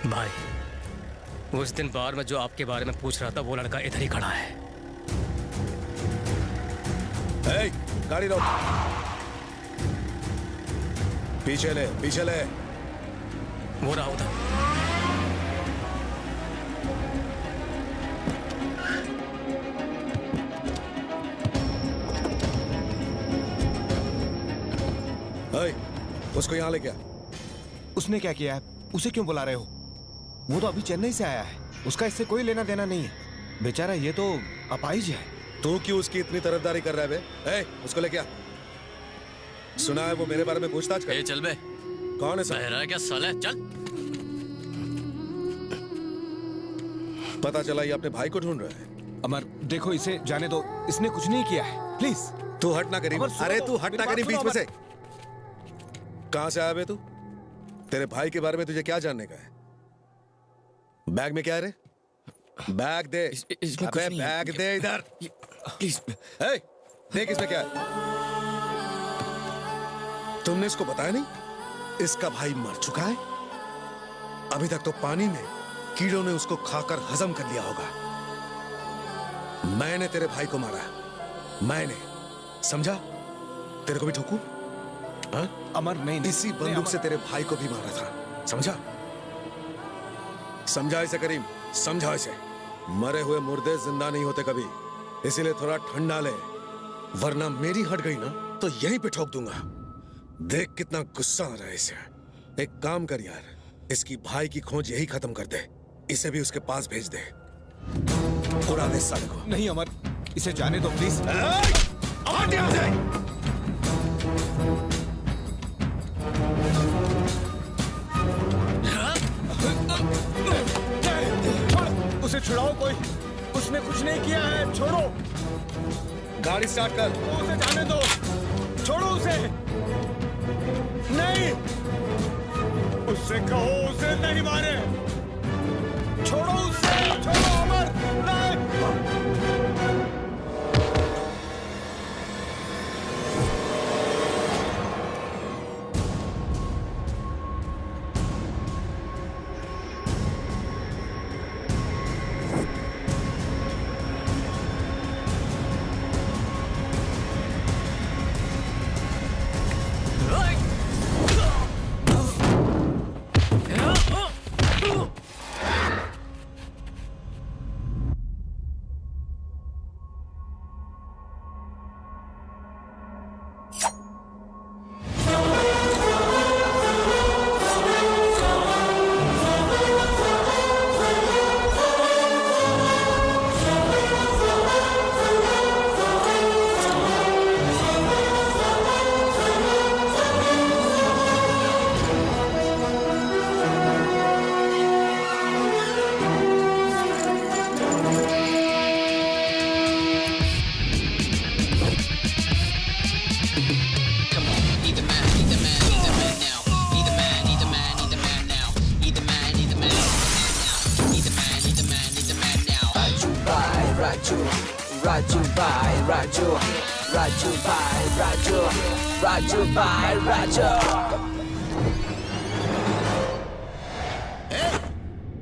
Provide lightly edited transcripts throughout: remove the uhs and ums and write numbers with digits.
भाई उस दिन बार में जो आपके बारे में पूछ रहा था वो लड़का इधर ही खड़ा है। ए, गाड़ी रोक। पीछे ले, पीछे ले। वो रहा उधर। उसको यहाँ ले गया। उसने क्या किया है? उसे क्यों बुला रहे हो? वो तो अभी चेन्नई से आया है, उसका इससे कोई लेना देना नहीं है। बेचारा ये तो अपाहिज है। तू क्यों उसकी इतनी तरफदारी कर रहा है बे? उसको ले क्या? सुना है वो मेरे बारे में पूछताछ कर। चल बे। कौन है बहरा है क्या साले? चल। पता चला ये अपने भाई को ढूंढ रहा है। अमर देखो, इसे जाने दो, इसने कुछ नहीं किया है, प्लीज। तू हट ना करीम। अरे तू हट ना करीम बीच में से। कहां से आया बे तू? तेरे भाई के बारे में तुझे क्या जानने का है? बैग में क्या है रे? बैग दे। अबे बैग दे इधर प्लीज। देख इसमें क्या है। तुमने इसको बताया नहीं? इसका भाई मर चुका है। अभी तक तो पानी में कीड़ों ने उसको खाकर हजम कर लिया होगा। मैंने तेरे भाई को मारा, मैंने, समझा? तेरे को भी ठोकू? अमर नहीं, इसी बंदूक से तेरे भाई को भी मारा था, समझा? समझा इसे करीम, समझा इसे। मरे हुए मुर्दे जिंदा नहीं होते कभी, इसीलिए थोड़ा ठंडा ले, वरना मेरी हट गई ना तो यहीं पे ठोक दूंगा। देख कितना गुस्सा आ रहा है इसे। एक काम कर यार, इसकी भाई की खोज यही खत्म कर दे, इसे भी उसके पास भेज दे, उड़ा दे साले को। नहीं अमर, इसे जाने दो प्लीज। हट यहाँ से। उसे छुड़ाओ कोई, उसने कुछ नहीं किया है, छोड़ो। गाड़ी स्टार्ट कर। उसे जाने दो, छोड़ो उसे। नहीं, उससे कहो उसे नहीं मारे। छोड़ो उसे, छोड़ो अमर। नहीं।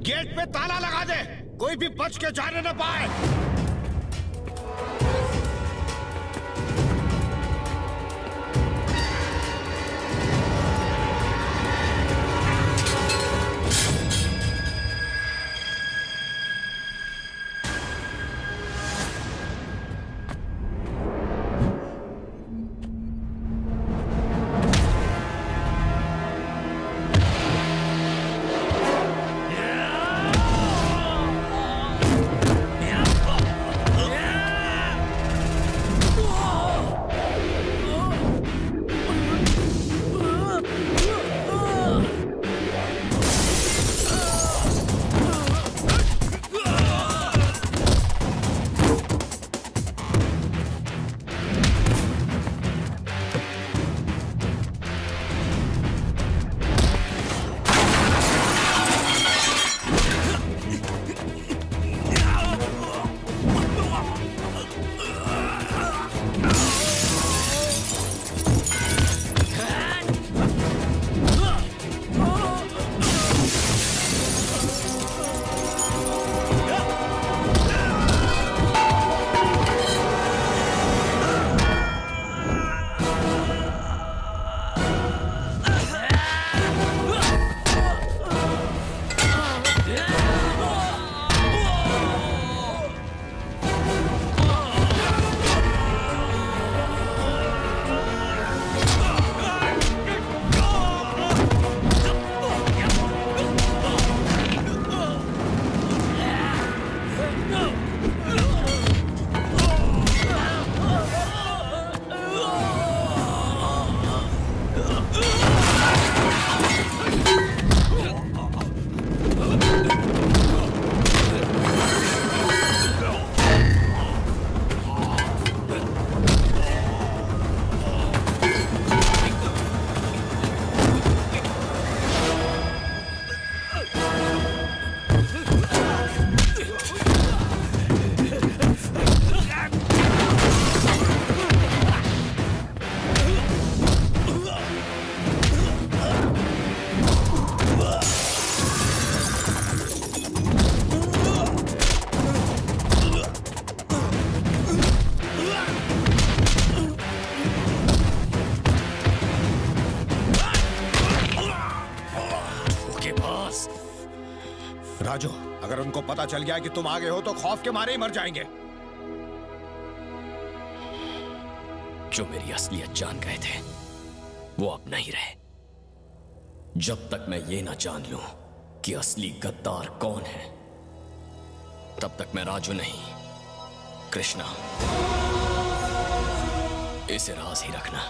गेट पे ताला लगा दे, कोई भी बच के जाने न पाए। बॉस। राजू, अगर उनको पता चल गया कि तुम आगे हो तो खौफ के मारे ही मर जाएंगे। जो मेरी असलियत जान गए थे वो अब नहीं रहे। जब तक मैं ये ना जान लूं कि असली गद्दार कौन है, तब तक मैं राजू नहीं, कृष्णा। इसे राज ही रखना।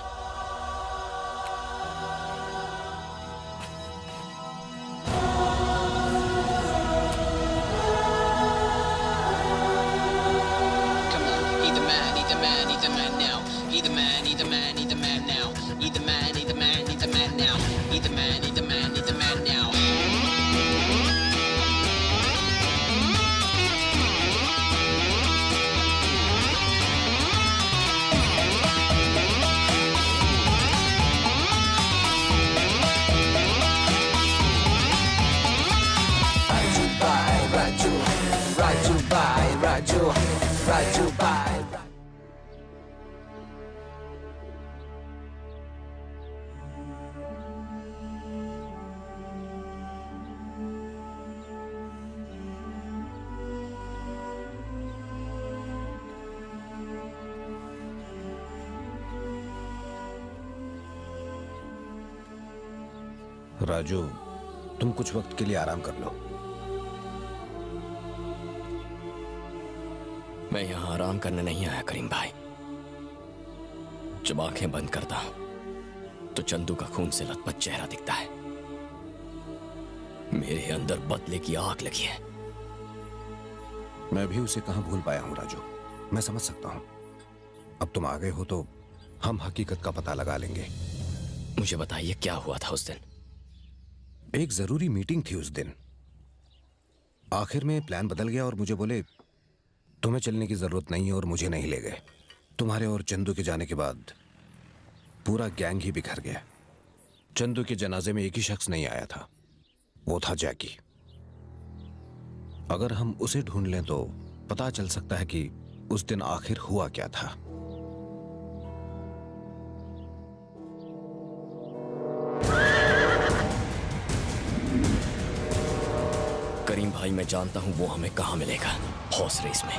राजू, तुम कुछ वक्त के लिए आराम कर लो। मैं यहां आराम करने नहीं आया करीम भाई। जब आंखें बंद करता हूं तो चंदू का खून से लथपथ चेहरा दिखता है। मेरे अंदर बदले की आग लगी है। मैं भी उसे कहां भूल पाया हूं राजू। मैं समझ सकता हूं। अब तुम आ गए हो तो हम हकीकत का पता लगा लेंगे। मुझे बताइए क्या हुआ था उस दिन। एक जरूरी मीटिंग थी उस दिन। आखिर में प्लान बदल गया और मुझे बोले तुम्हें चलने की जरूरत नहीं है और मुझे नहीं ले गए। तुम्हारे और चंदू के जाने के बाद पूरा गैंग ही बिखर गया। चंदू के जनाजे में एक ही शख्स नहीं आया था, वो था जैकी। अगर हम उसे ढूंढ लें तो पता चल सकता है कि उस दिन आखिर हुआ क्या था। करीम भाई, मैं जानता हूं वो हमें कहां मिलेगा। हॉर्स रेस में।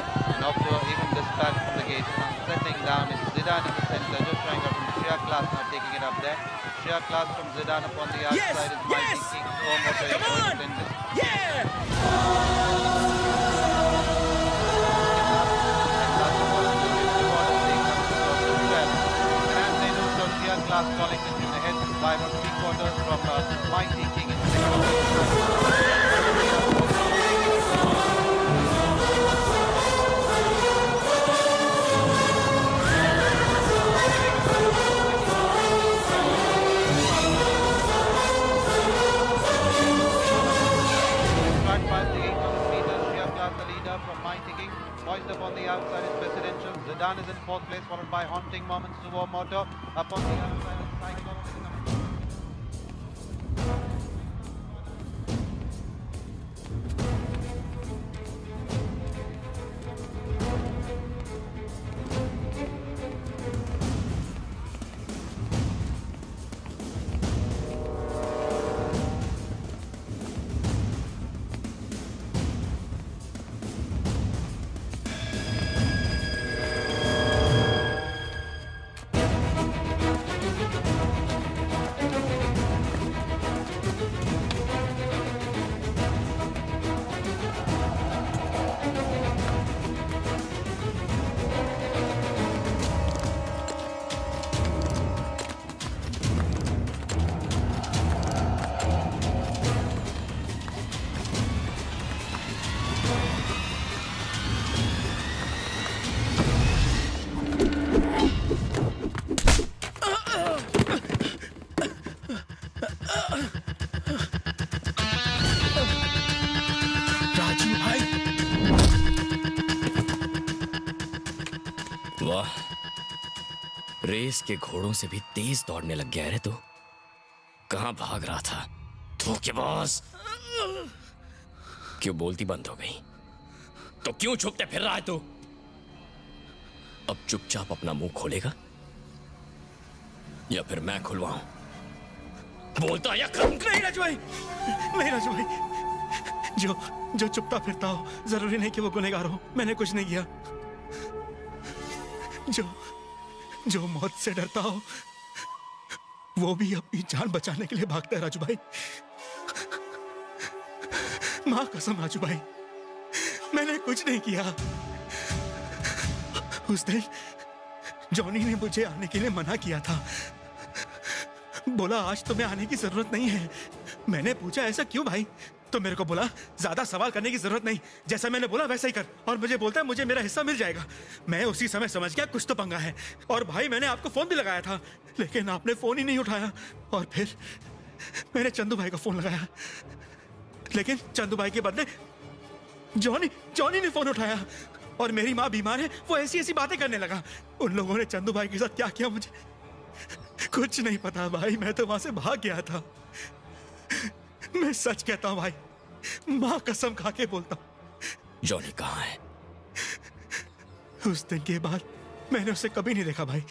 Poised upon the outside is Presidential. Zidane is in fourth place, followed by Haunting Moments, Suvo Moto. Upon the outside is Cyclone. वाह, रेस के घोड़ों से भी तेज दौड़ने लग गया रे तू। कहां भाग रहा था? धोखेबाज। क्यों बोलती बंद हो गई? तो क्यों छुपते फिर रहा है तू? अब चुपचाप अपना मुंह खोलेगा या फिर मैं खुलवाऊं? बोलता या खत्म। नहीं राजू भाई, नहीं राजू भाई, जो जो चुपता फिरता हो जरूरी नहीं कि वो गुनहगार हो। मैंने कुछ नहीं किया। जो जो मौत से डरता हो वो भी अपनी जान बचाने के लिए भागता है राजू भाई। मां कसम राजू भाई, मैंने कुछ नहीं किया। उस दिन जॉनी ने मुझे आने के लिए मना किया था, बोला आज तुम्हें आने की जरूरत नहीं है। मैंने पूछा ऐसा क्यों भाई? तो मेरे को बोला ज्यादा सवाल करने की जरूरत नहीं, जैसा मैंने बोला वैसा ही कर। और मुझे बोलता है मुझे मेरा हिस्सा मिल जाएगा। मैं उसी समय समझ गया कुछ तो पंगा है। और भाई मैंने आपको फोन भी लगाया था, लेकिन आपने फोन ही नहीं उठाया। और फिर मैंने चंदू भाई का फोन लगाया, लेकिन चंदू भाई के बदले जॉनी ने फोन उठाया। और मेरी माँ बीमार है, वो ऐसी ऐसी बातें करने लगा। उन लोगों ने चंदू भाई के साथ क्या किया मुझे कुछ नहीं पता भाई। मैं तो वहां से भाग गया था। मैं सच कहता हूं भाई, मां कसम खा के बोलता हूं। जॉनी कहाँ है? उस दिन के बाद मैंने उसे कभी नहीं देखा भाई।